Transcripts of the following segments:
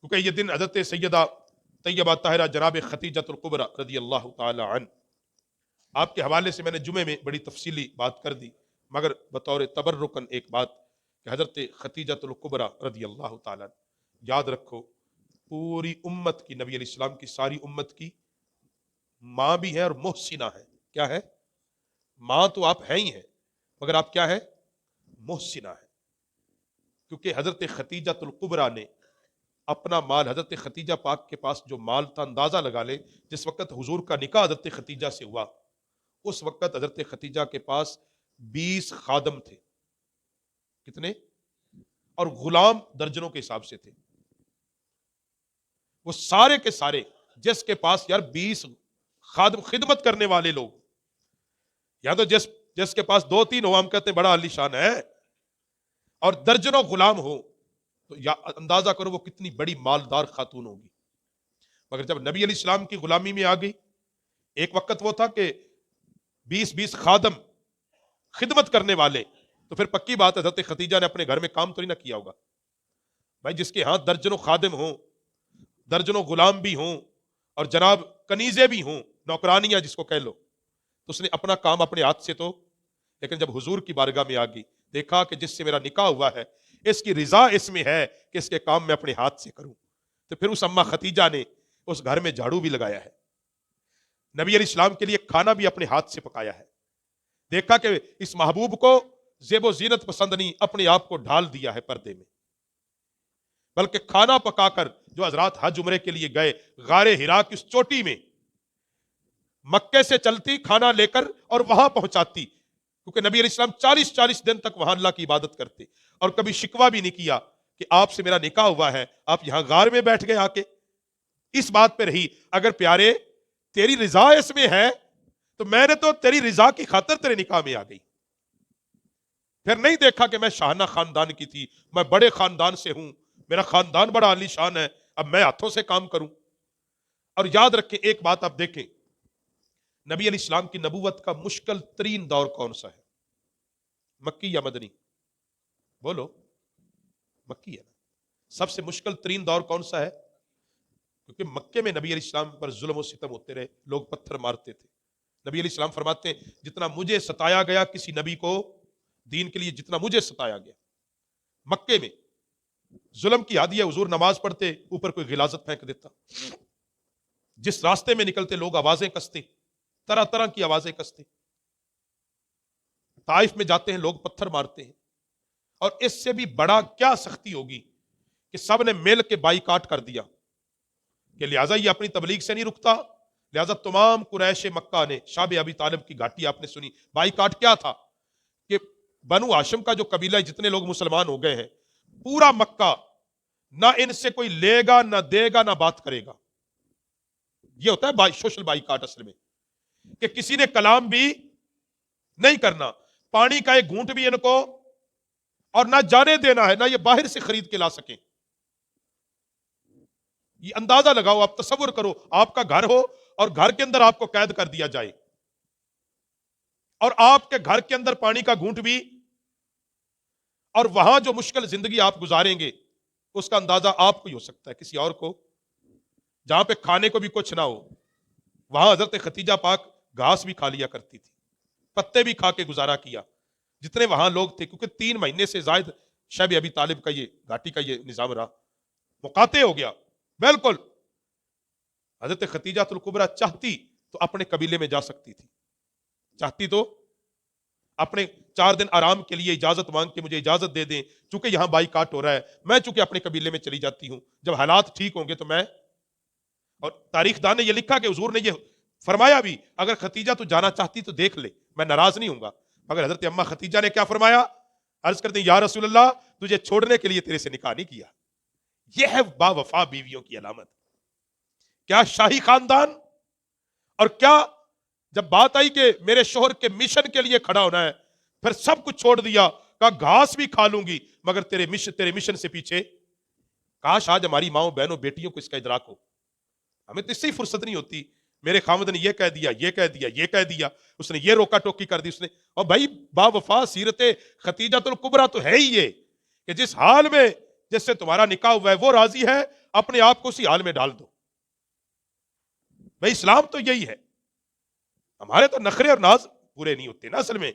کیونکہ یہ دن حضرت سیدہ طیبہ طاہرہ جناب خدیجۃ الکبریٰ رضی اللہ تعالی عنہ، آپ کے حوالے سے میں نے جمعے میں بڑی تفصیلی بات کر دی، مگر بطور تبرکن ایک بات کہ حضرت خدیجۃ الکبریٰ رضی اللہ تعالی عنہ، یاد رکھو پوری امت کی، نبی علیہ السلام کی ساری امت کی ماں بھی ہے اور محسنہ ہے۔ کیا ہے؟ ماں تو آپ ہیں ہی ہیں، مگر آپ کیا ہے؟ محسنہ ہے۔ کیونکہ حضرت خدیجۃ الکبریٰ نے اپنا مال، حضرت خدیجہ پاک کے پاس جو مال تھا، اندازہ لگا لے جس وقت حضور کا نکاح حضرت خدیجہ سے ہوا، اس وقت حضرت خدیجہ کے پاس 20 خادم تھے۔ کتنے؟ اور غلام درجنوں کے حساب سے تھے۔ وہ سارے کے سارے جس کے پاس یار 20 خادم، خدمت کرنے والے لوگ، یا تو جس کے پاس 2-3 ہو، ہم کہتے ہیں بڑا عالی شان ہے، اور درجنوں غلام ہو، تو یا اندازہ کرو وہ کتنی بڑی مالدار خاتون ہوگی۔ مگر جب نبی علیہ السلام کی غلامی میں آ گئی، ایک وقت وہ تھا کہ 20 خادم خدمت کرنے والے، تو پھر پکی بات ہے حضرت خدیجہ نے اپنے گھر میں کام تو نہیں نہ کیا ہوگا۔ بھائی جس کے ہاتھ درجنوں خادم ہوں، درجنوں غلام بھی ہوں، اور جناب کنیزیں بھی ہوں، نوکرانیاں جس کو کہہ لو، تو اس نے اپنا کام اپنے ہاتھ سے تو، لیکن جب حضور کی بارگاہ میں آ گئی، دیکھا کہ جس سے میرا نکاح ہوا ہے اس کی رضا اس میں ہے کہ اس کے کام میں اپنے ہاتھ سے کروں، تو پھر اس اماں خدیجہ نے اس گھر میں جھاڑو بھی لگایا ہے، نبی علیہ السلام کے لیے کھانا بھی اپنے ہاتھ سے پکایا ہے۔ دیکھا کہ اس محبوب کو زیب و زینت پسند نہیں، اپنے آپ کو ڈھال دیا ہے پردے میں، بلکہ کھانا پکا کر جو حضرات حج عمرے کے لیے گئے، غار حرا کی اس چوٹی میں مکے سے چلتی کھانا لے کر اور وہاں پہنچاتی، کیونکہ نبی علیہ السلام 40 دن تک وہاں اللہ کی عبادت کرتے، اور کبھی شکوہ بھی نہیں کیا کہ آپ سے میرا نکاح ہوا ہے، آپ یہاں غار میں بیٹھ گئے آ کے۔ اس بات پہ رہی، اگر پیارے تیری رضا اس میں ہے تو میں نے تو تیری رضا کی خاطر تیرے نکاح میں آ گئی۔ پھر نہیں دیکھا کہ میں شاہانہ خاندان کی تھی، میں بڑے خاندان سے ہوں، میرا خاندان بڑا عالی شان ہے، اب میں ہاتھوں سے کام کروں۔ اور یاد رکھیں ایک بات آپ دیکھیں، نبی علیہ السلام کی نبوت کا مشکل ترین دور کون سا ہے؟ مکی یا مدنی؟ بولو، مکی ہے نا۔ سب سے مشکل ترین دور کون سا ہے؟ کیونکہ مکے میں نبی علیہ السلام پر ظلم و ستم ہوتے رہے، لوگ پتھر مارتے تھے۔ نبی علیہ السلام فرماتے ہیں جتنا مجھے ستایا گیا کسی نبی کو دین کے لیے، جتنا مجھے ستایا گیا مکے میں، ظلم کی حد ہے، حضور نماز پڑھتے اوپر کوئی غلاظت پھینک دیتا، جس راستے میں نکلتے لوگ آوازیں کستے، طرح طرح کی آوازیں کستے، طائف میں جاتے ہیں لوگ پتھر مارتے ہیں۔ اور اس سے بھی بڑا کیا سختی ہوگی کہ سب نے مل کے بائیکاٹ کر دیا کہ لہٰذا یہ اپنی تبلیغ سے نہیں رکتا، لہٰذا تمام قریش مکہ نے، شعب ابی طالب کی گھاٹی آپ نے سنی، بائیکاٹ کیا تھا کہ بنو ہاشم کا جو قبیلہ ہے، جتنے لوگ مسلمان ہو گئے ہیں، پورا مکہ نہ ان سے کوئی لے گا نہ دے گا نہ بات کرے گا۔ یہ ہوتا ہے سوشل بائیکاٹ اصل میں، کہ کسی نے کلام بھی نہیں کرنا، پانی کا ایک گھونٹ بھی ان کو اور نہ جانے دینا ہے، نہ یہ باہر سے خرید کے لا سکیں۔ یہ اندازہ لگاؤ، آپ تصور کرو آپ کا گھر ہو اور گھر کے اندر آپ کو قید کر دیا جائے، اور آپ کے گھر کے اندر پانی کا گھونٹ بھی، اور وہاں جو مشکل زندگی آپ گزاریں گے اس کا اندازہ آپ کو ہی ہو سکتا ہے، کسی اور کو، جہاں پہ کھانے کو بھی کچھ نہ ہو۔ وہاں حضرت خدیجہ پاک گھاس بھی کھا لیا کرتی تھی، پتے بھی کھا کے گزارا کیا، جتنے وہاں لوگ تھے، کیونکہ 3 مہینے سے زائد شعب ابی طالب کا یہ گھاٹی کا یہ نظام رہا، مقاطع ہو گیا بالکل۔ حضرت خدیجہ الکبریٰ چاہتی تو اپنے قبیلے میں جا سکتی تھی، چاہتی تو اپنے 4 دن آرام کے لیے اجازت مانگ کے مجھے اجازت دے دیں، چونکہ یہاں بائیکاٹ ہو رہا ہے، میں چونکہ اپنے قبیلے میں چلی جاتی ہوں، جب حالات ٹھیک ہوں گے تو میں۔ اور تاریخ دان نے یہ لکھا کہ حضور نے یہ فرمایا بھی، اگر خدیجہ تو جانا چاہتی تو دیکھ لے، میں ناراض نہیں ہوں گا، مگر حضرت اماں خدیجہ نے کیا فرمایا؟ عرض کرتے ہیں یا رسول اللہ، تجھے چھوڑنے کے لیے تیرے سے نکاح نہیں کیا۔ یہ ہے با وفا بیویوں کی علامت۔ کیا شاہی خاندان، اور کیا جب بات آئی کہ میرے شوہر کے مشن کے لیے کھڑا ہونا ہے، پھر سب کچھ چھوڑ دیا، کہا گھاس بھی کھا لوں گی مگر تیرے مشن سے پیچھے۔ کاش آج ہماری ماؤں بہنوں بیٹیوں کو اس کا ادراک ہو۔ ہمیں تو اس سے ہی فرصت نہیں ہوتی، میرے خامد نے یہ کہہ دیا، یہ کہہ دیا، یہ کہہ دیا، اس نے یہ روکا ٹوکی کر دی، اس نے، اور بھائی با وفا سیرت خدیجہ الکبریٰ تو ہے ہی یہ کہ جس حال میں جس سے تمہارا نکاح ہوا ہے وہ راضی ہے، اپنے آپ کو اسی حال میں ڈال دو۔ بھائی اسلام تو یہی ہے۔ ہمارے تو نخرے اور ناز پورے نہیں ہوتے نا، اصل میں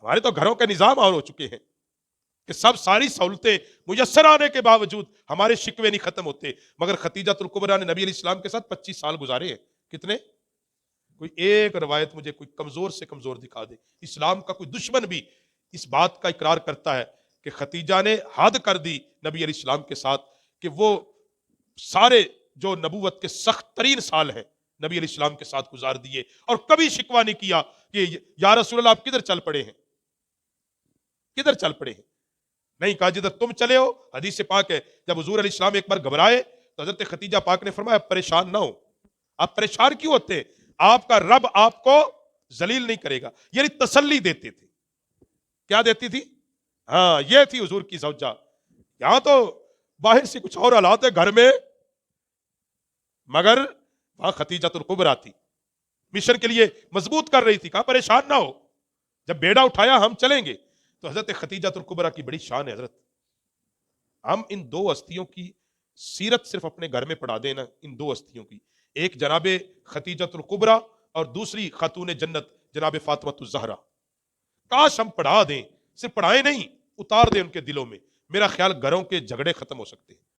ہمارے تو گھروں کے نظام اور ہو چکے ہیں کہ سب ساری سہولتیں میسر آنے کے باوجود ہمارے شکوے نہیں ختم ہوتے۔ مگر خدیجہ الکبریٰ نے نبی علیہ السلام کے ساتھ 25 سال گزارے ہیں۔ کتنے؟ کوئی ایک روایت مجھے کوئی کمزور سے کمزور دکھا دے۔ اسلام کا کوئی دشمن بھی اس بات کا اقرار کرتا ہے کہ خدیجہ نے حد کر دی نبی علیہ السلام کے ساتھ، کہ وہ سارے جو نبوت کے سخت ترین سال ہیں نبی علیہ السلام کے ساتھ گزار دیے، اور کبھی شکوہ نہیں کیا کہ یا رسول اللہ آپ کدھر چل پڑے ہیں، کدھر چل پڑے ہیں۔ نہیں کہا جدھر تم چلے ہو۔ حدیث پاک ہے جب حضور علیہ السلام ایک بار گھبرائے تو حضرت خدیجہ پاک نے فرمایا پریشان نہ ہو۔ آپ پریشان کیوں ہوتے ہیں؟ آپ کا رب آپ کو ذلیل نہیں کرے گا، یعنی تسلی دیتے تھے۔ کیا دیتی تھی؟ ہاں، یہ تھی حضور کی زوجہ۔ یہاں تو باہر سے کچھ اور حالات ہے گھر میں، مگر وہاں خدیجہ الکبریٰ تھی، مشن کے لیے مضبوط کر رہی تھی۔ کہا پریشان نہ ہو، جب بیڑا اٹھایا ہم چلیں گے۔ تو حضرت خدیجہ الکبریٰ کی بڑی شان ہے حضرت۔ ہم ان دو ہستیوں کی سیرت صرف اپنے گھر میں پڑھا دینا، ان دو ہستیوں کی، ایک جناب خدیجہ الکبریٰ اور دوسری خاتون جنت جناب فاطمہ الزہرا۔ کاش ہم پڑھا دیں، صرف پڑھائیں نہیں، اتار دیں ان کے دلوں میں۔ میرا خیال گھروں کے جھگڑے ختم ہو سکتے ہیں۔